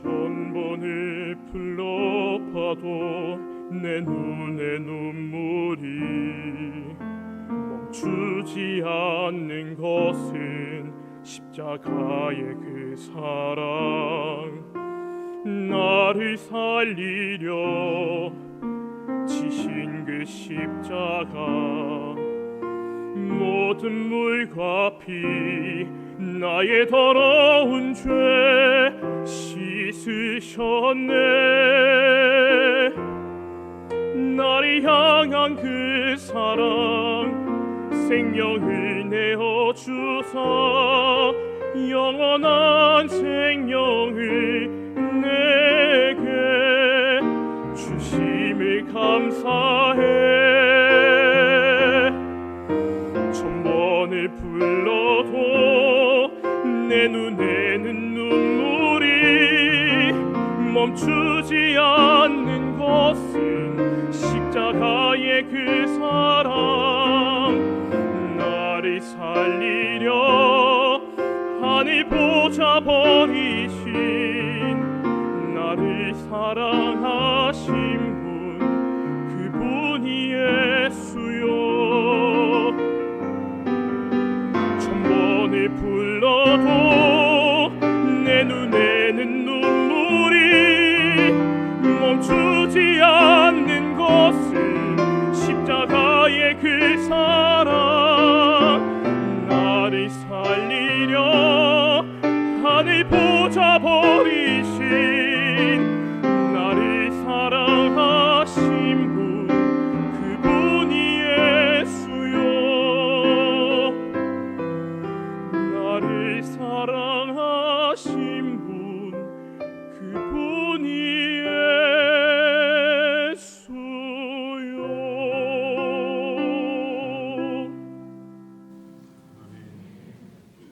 천번을 불러봐도 내 눈에 눈물이 멈추지 않는 것은 십자가의 그 사랑, 나를 살리려 지신 그 십자가, 모든 물과 피 나의 더러운 죄 씻으셨네. 나를 향한 그 사랑, 생명을 내어주사 영원한 생명을 내게 주심을 감사해. 천번을 불러도 내 눈에는 눈물이 멈추지 않는 것은 십자가의 그 사랑, 나를 살리려 하늘 보좌 버리신 나를 사랑하신 분, 그분이 예수요. 천번을 불러도 내 눈에는 눈물이 멈추지 않는 것은 십자가의 그 사랑, 나를 살리려 하늘 보좌 버리신 나를 사랑하신 분, 그분이 예수요. 나를 사랑하신